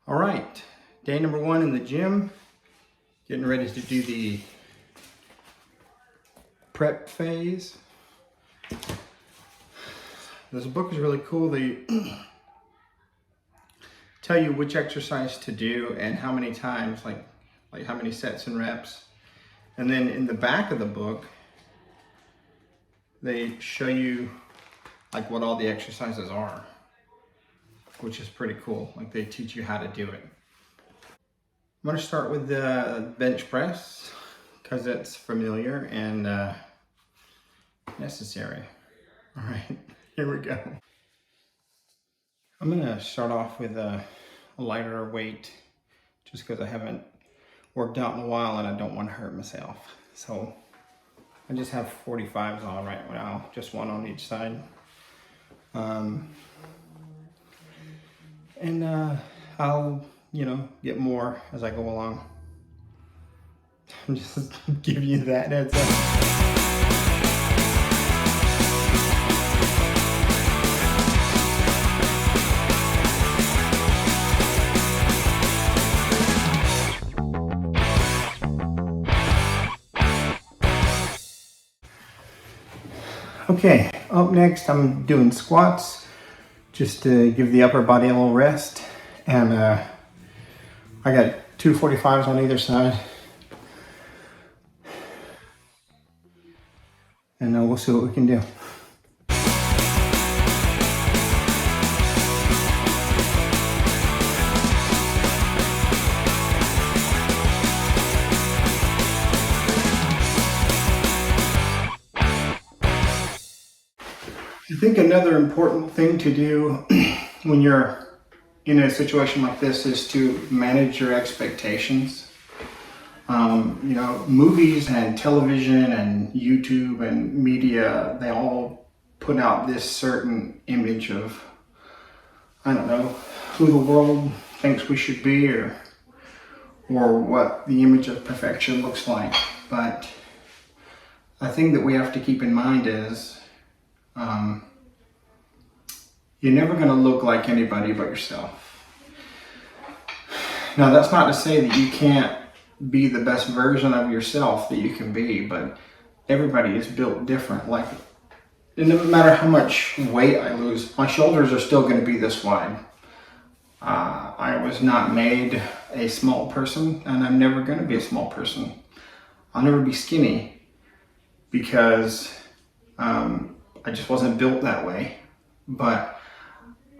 All right, day number 1 in the gym, getting ready to do the prep phase. This book is really cool. They tell you which exercise to do and how many times, like how many sets and reps. And then in the back of the book, they show you like what all the exercises are, which is pretty cool. Like they teach you how to do it. I'm going to start with the bench press because it's familiar and necessary. All right, here we go. I'm going to start off with a lighter weight just because I haven't worked out in a while and I don't want to hurt myself. So I just have 45s on right now, just one on each side. I'll, get more as I go along. I'm just giving you that heads up. Okay, up next I'm doing squats just to give the upper body a little rest. And I got two 45s on either side. And we'll see what we can do. I think another important thing to do when you're in a situation like this is to manage your expectations. Movies and television and YouTube and media, they all put out this certain image of, I don't know, who the world thinks we should be or what the image of perfection looks like. But a thing that we have to keep in mind is you're never going to look like anybody but yourself. Now, that's not to say that you can't be the best version of yourself that you can be, but everybody is built different. Like, no matter how much weight I lose, my shoulders are still going to be this wide. I was not made a small person, and I'm never going to be a small person. I'll never be skinny because I just wasn't built that way. But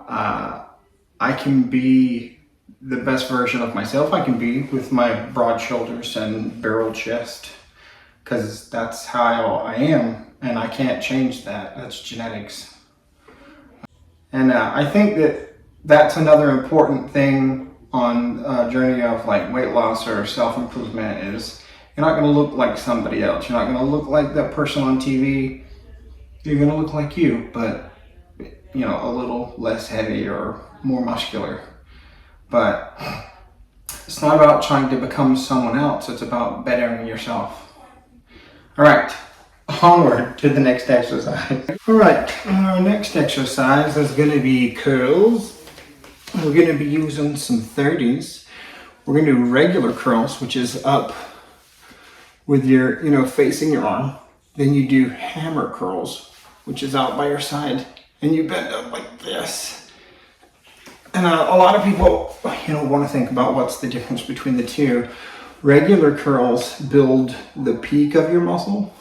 I can be the best version of myself I can be with my broad shoulders and barrel chest, because that's how I am, and I can't change that. That's genetics. And I think that that's another important thing on a journey of like weight loss or self-improvement is you're not going to look like somebody else. You're not going to look like that person on TV. You're going to look like you, but a little less heavy or more muscular. But it's not about trying to become someone else. It's about bettering yourself. All right, onward to the next exercise. All right, our next exercise is going to be curls. We're going to be using some 30s. We're going to do regular curls, which is up with your, facing your arm. Then you do hammer curls, which is out by your side. And you bend up like this. And a lot of people, want to think about what's the difference between the two. Regular curls build the peak of your muscle,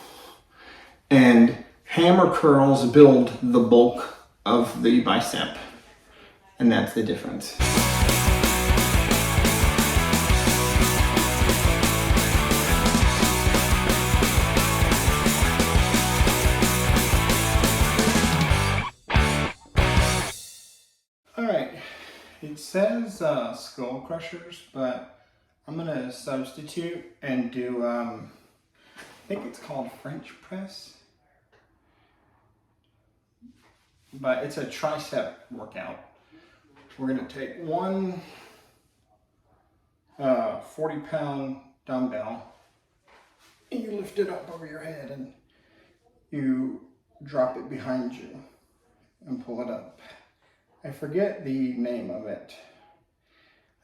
and hammer curls build the bulk of the bicep. And that's the difference. It says skull crushers, but I'm going to substitute and do, I think it's called French press. But it's a tricep workout. We're going to take one 40-pound dumbbell and you lift it up over your head and you drop it behind you and pull it up. I forget the name of it.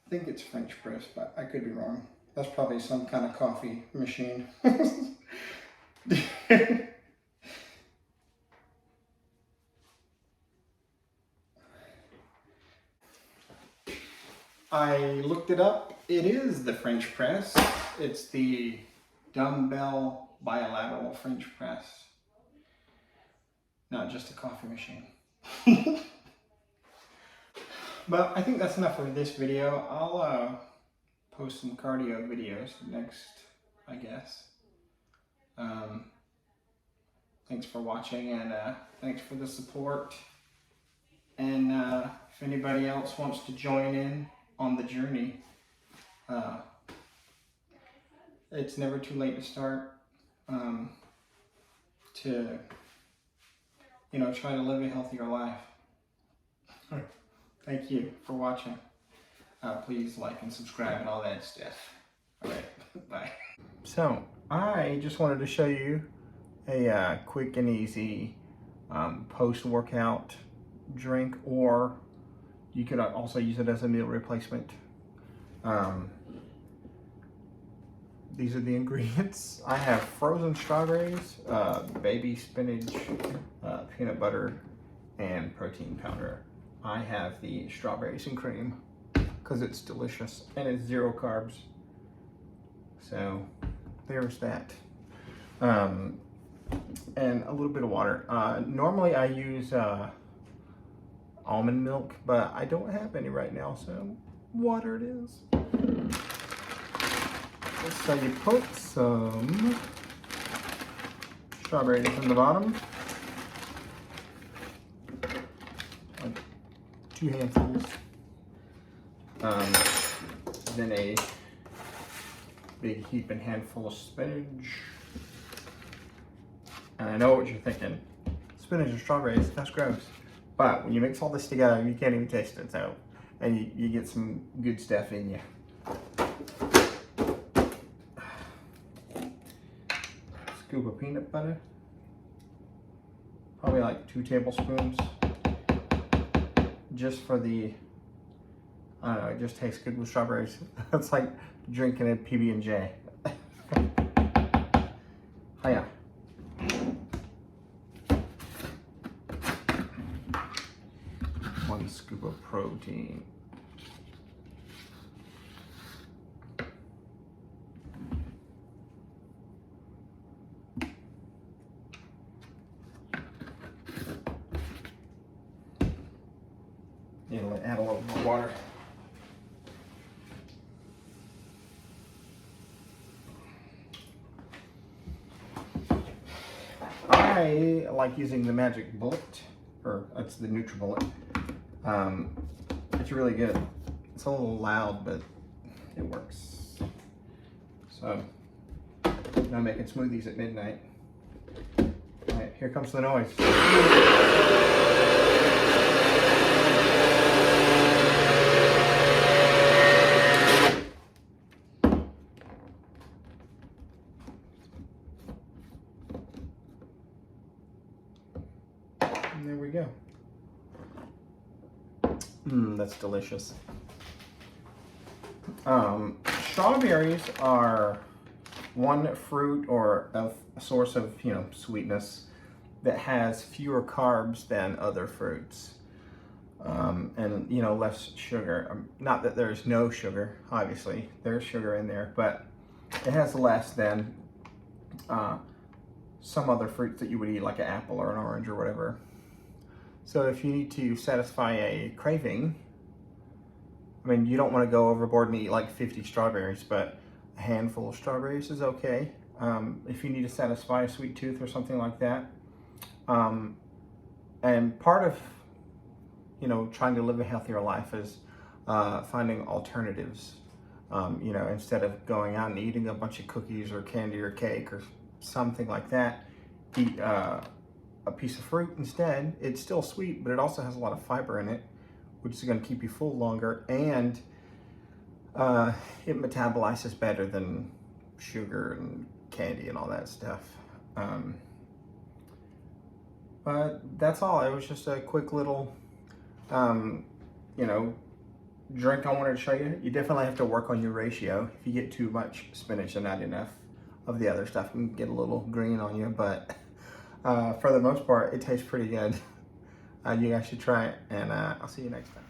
I think it's French press, but I could be wrong. That's probably some kind of coffee machine. I looked it up. It is the French press. It's the dumbbell bilateral French press. Not just a coffee machine. But I think that's enough for this video. I'll post some cardio videos next, I guess. Thanks for watching, and thanks for the support. And if anybody else wants to join in on the journey, it's never too late to start, to, you know, try to live a healthier life. Thank you for watching. Please like and subscribe and all that stuff. All right, bye. So I just wanted to show you a quick and easy post-workout drink, or you could also use it as a meal replacement. These are the ingredients. I have frozen strawberries, baby spinach, peanut butter, and protein powder. I have the strawberries and cream because it's delicious and it's 0 carbs. So there's that. And a little bit of water. Normally I use almond milk, but I don't have any right now, so water it is. So you put some strawberries in the bottom, like 2 handfuls. Then a big heaping handful of spinach. And I know what you're thinking, spinach and strawberries, that's gross. But when you mix all this together, you can't even taste it, so, and you get some good stuff in you. Scoop of peanut butter, probably like 2 tablespoons, just for the, I don't know, it just tastes good with strawberries. It's like drinking a PB&J. Hiya. One scoop of protein. It'll add a little more water. I like using the Magic Bullet, or it's the NutriBullet. It's really good. It's a little loud, but it works. So, now making smoothies at midnight. All right, here comes the noise. And there we go. That's delicious. Strawberries are one fruit or a source of, you know, sweetness that has fewer carbs than other fruits, and, you know, less sugar. Not that there's no sugar, obviously there's sugar in there, but it has less than some other fruits that you would eat, like an apple or an orange or whatever. So if you need to satisfy a craving, I mean, you don't want to go overboard and eat like 50 strawberries, but a handful of strawberries is okay. If you need to satisfy a sweet tooth or something like that. And part of, you know, trying to live a healthier life is finding alternatives. You know, instead of going out and eating a bunch of cookies or candy or cake or something like that, eat a piece of fruit instead. It's still sweet, but it also has a lot of fiber in it, which is going to keep you full longer, and it metabolizes better than sugar and candy and all that stuff. But that's all. It was just a quick little, you know, drink I wanted to show you, you definitely have to work on your ratio. If you get too much spinach and not enough of the other stuff, you can get a little green on you, but for the most part, it tastes pretty good. You guys should try it, and I'll see you next time.